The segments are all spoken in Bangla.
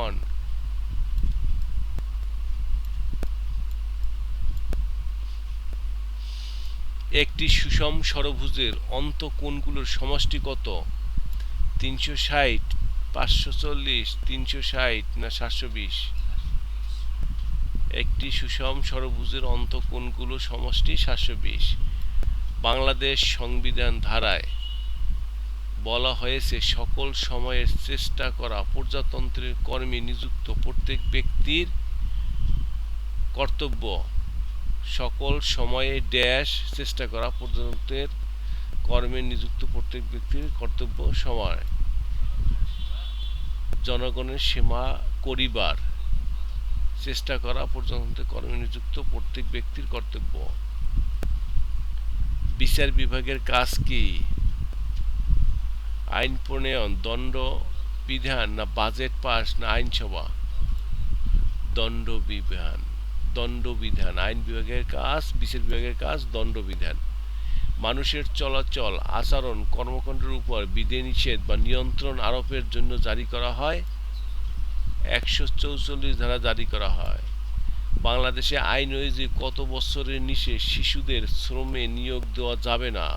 1 একটি সুষম ষড়ভুজের অন্তঃকোণগুলোর সমষ্টি কত? 360, 540, 360 না 720? একটি সুষম ষড়ভুজের অন্তঃকোণগুলোর সমষ্টি 720। বাংলাদেশ সংবিধান ধারায় বলা হয়েছে সকল সময়ের চেষ্টা করা প্রজাতন্ত্রের কর্মে নিযুক্ত প্রত্যেক ব্যক্তির কর্তব্য। সকল সময়ে ড্যাশ চেষ্টা করা প্রজাতন্ত্রের কর্মে নিযুক্ত প্রত্যেক ব্যক্তির কর্তব্য সময় জনগণের সেবা করিবার চেষ্টা করা প্রজাতন্ত্রের কর্মে নিযুক্ত প্রত্যেক ব্যক্তির কর্তব্য। বিচার বিভাগের কাজ কি? আইন প্রণয়ন, দণ্ড বিধান না বাজেট পাস না আইনসভা? দণ্ডবিধান। আইন বিভাগের কাজ, বিচার বিভাগের কাজ দণ্ডবিধান। মানুষের চলাচল, আচরণ, কর্মকাণ্ডের উপর বিধিনিষেধ বা নিয়ন্ত্রণ আরোপের জন্য জারি করা হয় 144 ধারা জারি করা হয়। বাংলাদেশে আইন অনুযায়ী কত বছরের নিচে শিশুদের শ্রমে নিয়োগ দেওয়া যাবে না?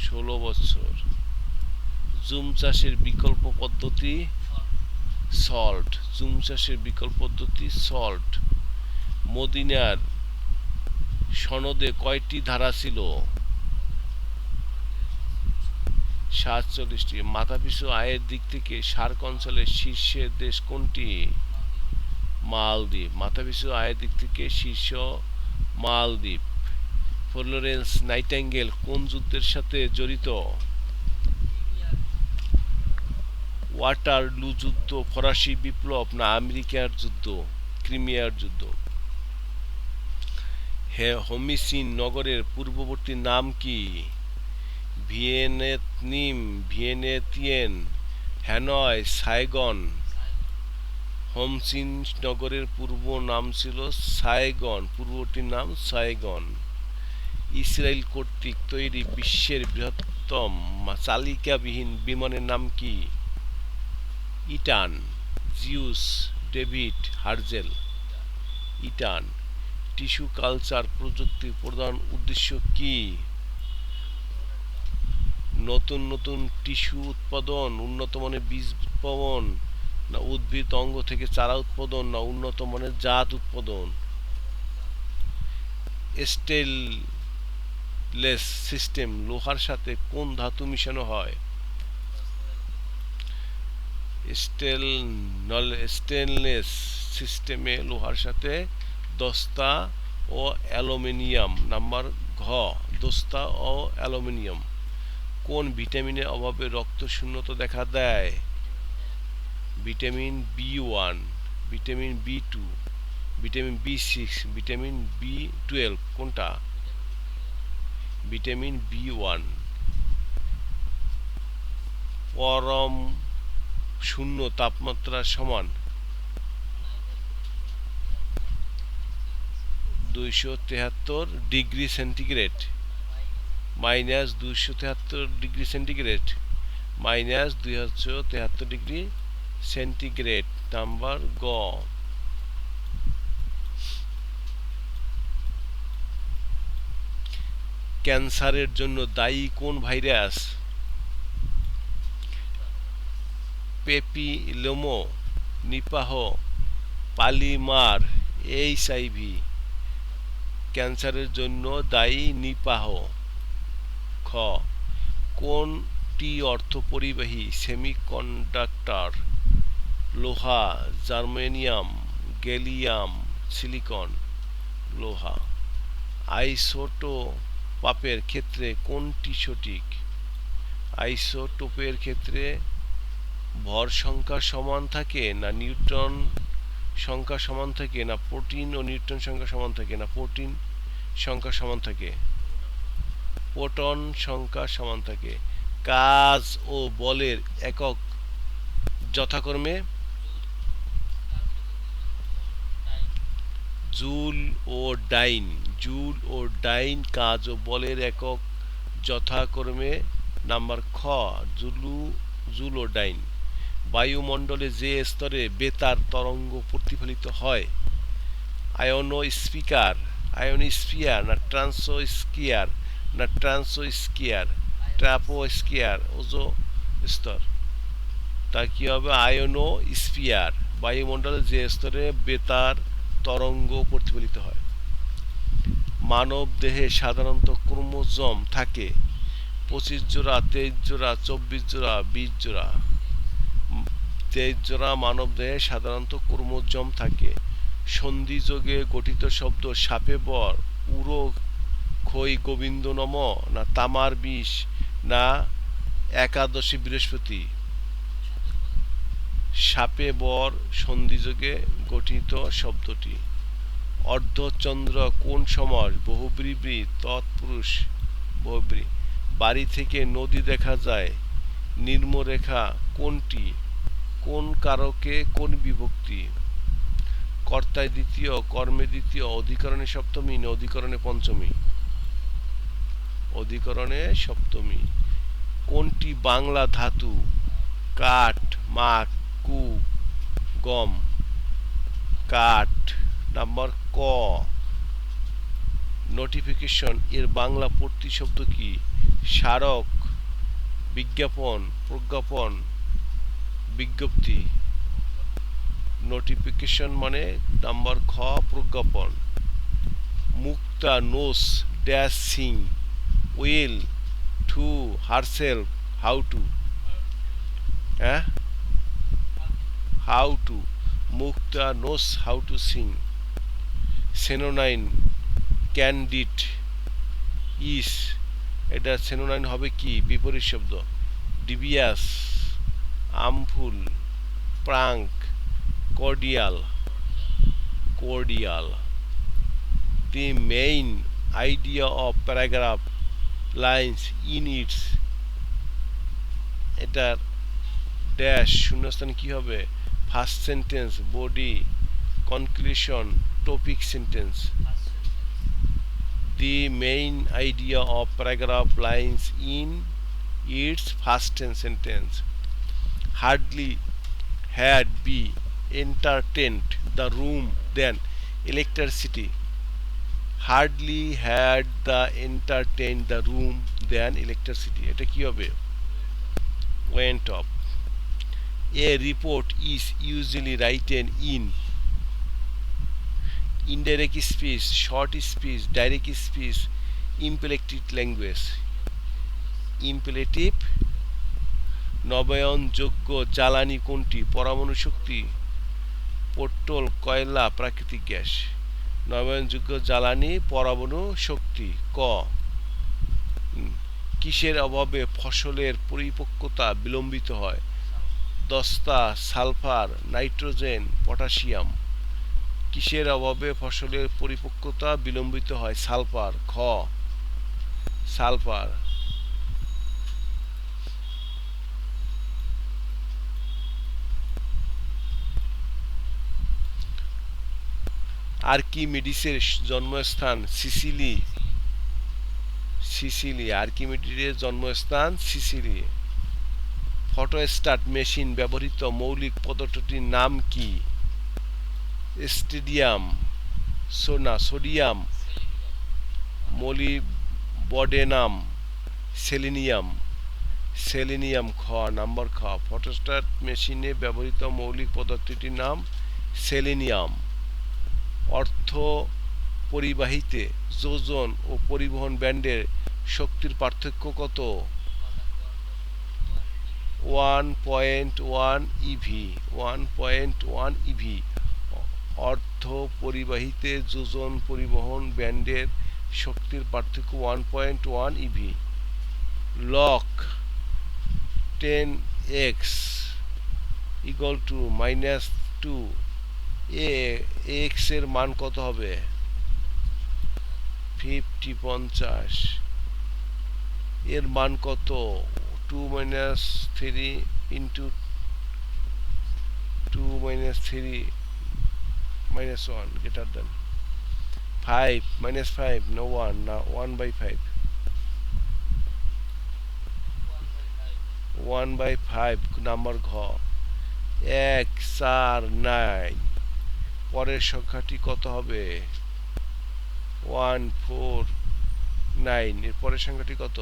16 বছর। জুম চাষের বিকল্প পদ্ধতি সল্ট। জুম চাষের বিকল্প পদ্ধতি সল্ট। মদিনার সনদে কয়টি ধারা ছিল? 47টি। মাথাপিছু আয়ের দিক থেকে সার্ক অঞ্চলের শীর্ষের দেশ কোনটি? মালদ্বীপ। মাথাপিছু আয়ের দিক থেকে শীর্ষ মালদ্বীপ। ফ্লোরেন্স নাইটিঙ্গেল কোন যুদ্ধের সাথে জড়িত? ওয়াটারলু যুদ্ধ, ফরাসি বিপ্লব না আমেরিকার যুদ্ধ? ক্রিমিয়ার যুদ্ধ। হোমিসিন নগরের পূর্ববর্তী নাম কি? ভিয়েনেতিয়েন, হ্যানয়, সাইগন। হোমসিন নগরের পূর্ব নাম ছিল সাইগন, পূর্ববর্তী নাম সাইগন। ইসরায়েল কর্তৃক তৈরি বিশ্বের বৃহত্তম চালিকাবিহীন বিমানের নাম কি? Eitan. Zeus, David, Herzl. Eitan. Tissue culture প্রযুক্তির প্রধান উদ্দেশ্য কি? নতুন নতুন টিস্যু উৎপাদন, উন্নত মানের বীজ উৎপাদন না উদ্ভিদ অঙ্গ থেকে চারা উৎপাদন না উন্নত মানের জাত উৎপাদন? স্টেনলেস সিস্টেম লোহার সাথে কোন ধাতু মিশানো হয়? স্টেনলেস সিস্টেমে লোহার সাথে দস্তা ও অ্যালুমিনিয়াম। নাম্বার ঘ, দস্তা ও অ্যালুমিনিয়াম। কোন ভিটামিনের অভাবে রক্ত শূন্যতা দেখা দেয়? Vitamin B one, vitamin B2, vitamin বি6, vitamin বি12। কোনটা? Vitamin B one. পরম শূন্য তাপমাত্রা সমান 273 degree centigrade minus 273 degree centigrade minus 273 degree centigrade. Number গ। ক্যান্সারের জন্য দায়ী কোন ভাইরাস? পেপিলোমো, Nipah, পালিমার, HIV. ক্যান্সারের জন্য দায়ী নিপাহ। খ, কোনটি অর্থ পরিবাহী? সেমিকন্ডাক্টর, লোহা, জার্মেনিয়াম, গ্যালিয়াম, সিলিকন। লোহা। আইসোটোপের ক্ষেত্রে কোনটি সঠিক? আইসোটোপের ক্ষেত্রে ভর সংখ্যা সমান থাকে না নিউট্রন সংখ্যা সমান থাকে না প্রোটিন ও নিউট্রন সংখ্যা সমান থাকে না প্রোটিন সংখ্যা সমান থাকে? প্রোটন সংখ্যা সমান থাকে। কাজ ও বলের একক যথাক্রমে জুল ও ডাইন। জুল ও ডাইন। কাজ ও বলের একক যথাক্রমে নাম্বার খ, জুল ও ডাইন। বায়ুমণ্ডলে যে স্তরে বেতার তরঙ্গ প্রতিফলিত হয়, আয়োনোস্ফিয়ার, আয়োনোস্ফিয়ার না ট্রান্সোস্ফিয়ার না ট্রান্সোস্ফিয়ার, ট্রাপোস্ফিয়ার, ওজো স্তর, তা কি হবে? আয়োনোস্ফিয়ার, বায়ুমণ্ডলে যে স্তরে বেতার তরঙ্গ প্রতিফলিত হয়। মানব দেহে সাধারণত ক্রোমোজোম থাকে 25 জোড়া, 23 জোড়া, 24 জোড়া, 20 জোড়া। 23 জোড়া মানব দেহে সাধারণত ক্রোমোজোম থাকে। সন্ধিযোগে গঠিত শব্দ সাপে বর, উড়ো খই গোবিন্দ নম, না তামার বিষ, না একাদশী বৃহস্পতি? সাপে বর সন্ধিযোগে গঠিত শব্দটি। অর্ধচন্দ্র কোন সমাস? বহুব্রীহি, তৎপুরুষ, বহুব্রী। বাড়ি থেকে নদী দেখা যায়, নিম্নরেখা কোনটি? কোন কারকে কোন বিভক্তি? কর্তায় দ্বিতীয়, কর্মে দ্বিতীয়, অধিকরণে সপ্তমী না অধিকরণে পঞ্চমী? অধিকরণে সপ্তমী। কোনটি বাংলা ধাতু? কাঠ, মাক, কু, গম? কাঠ। নাম্বার ক। নোটিফিকেশন এর বাংলা প্রতিশব্দ কি? স্মারক, বিজ্ঞাপন, প্রজ্ঞাপন, বিজ্ঞপ্তি। নোটিফিকেশন মানে নাম্বার খ প্রজ্ঞাপন। Mukta knows dash sing will to herself how to? হ্যাঁ, how to. Mukta knows how to sing. Synonym candid is, এটা সেনোনাইন হবে কি? বিপরীত শব্দ। Dubious, artful, frank, cordial, cordial. The main idea of paragraph lines in its, এটার ড্যাশ শূন্যস্থান কি হবে? First sentence, body, conclusion, topic sentence. The main idea of paragraph lines in its first sentence. Hardly had we entertained the room then electricity. Hardly had the entertained the room then electricity. এটা কি হবে? Went up. A report is usually written in indirect speech, short speech, direct speech, imperative language. Imperative. নবায়নযোগ্য জ্বালানি কোনটি? পরমাণু শক্তি, পেট্রোল, কয়লা, প্রাকৃতিক গ্যাস। নবায়নযোগ্য জ্বালানি পরমাণু শক্তি। ক। কিসের অভাবে ফসলের পরিপক্কতা বিলম্বিত হয়? দস্তা, সালফার, নাইট্রোজেন, পটাশিয়াম। কিসের অভাবে ফসলের পরিপক্কতা বিলম্বিত হয়? সালফার। খ। সালফার। আর্কিমিডিসের জন্মস্থান সিসিলি। সিসিলি। আর্কিমিডিসের জন্মস্থান সিসিলি। ফটোস্ট্যাট মেশিন ব্যবহৃত মৌলিক পদার্থটির নাম কি? Stadium, sodium, molybdenum, selenium. Selenium. খ। নাম্বার খ। ফটোস্ট্যাট মেশিনে ব্যবহৃত মৌলিক পদার্থটির নাম সেলেনিয়াম। অর্থ পরিবাহীতে যোজন ও পরিবহন ব্যান্ডের শক্তির পার্থক্য কত? 1.1 ইভি। 1.1 ইভি। অর্থ পরিবাহীতে যোজন পরিবহন ব্যান্ডের শক্তির পার্থক্য 1.1 EV. Lock 10x equal to -2, x এর মান কত হবে? 50 এর মান কত? 2 - 3 ইন্টু 2 - 3 - 1 গ্রেটার দেন 5 -5 no 1 না 1/5 1/5 নাম্বার ঘ। 149। পরের সংখ্যাটি কত হবে? 149। এর পরের সংখ্যাটি কত?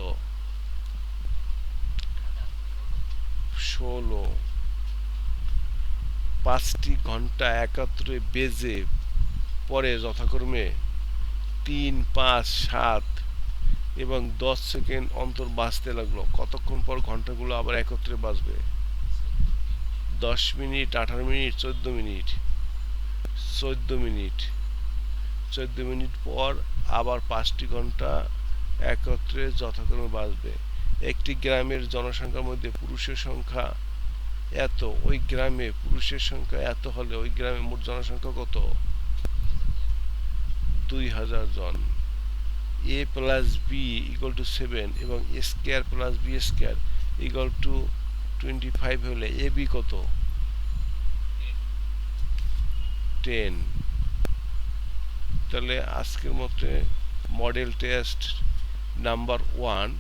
16। 5টি ঘন্টা একত্রে বেজে পরে যথাক্রমে 3, 5, 7 এবং 10 সেকেন্ড অন্তর বাজতে লাগলো। কতক্ষণ পর ঘন্টাগুলো আবার একত্রে বাজবে? 10 minute, 18 minute, 14 minute. 14 minute. 14 minute পর আবার 5টি ঘন্টা একত্রে যথাক্রমে বাজবে। একটি গ্রামের জনসংখ্যার মধ্যে পুরুষের সংখ্যা এত, ওই গ্রামে পুরুষের সংখ্যা এত হলে ওই গ্রামে মোট জনসংখ্যা কত? 2000 জন। a plus B equal to 7 এবং a square plus B square equal to 25 হলে এ বি কত? 10। তাহলে আজকের মতে model test number 1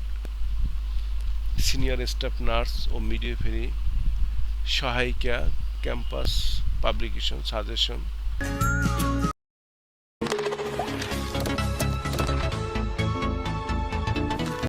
senior staff nurse ও মিডওয়াইফারি সহায়িকা ক্যাম্পাস পাবলিকেশন সাজেশন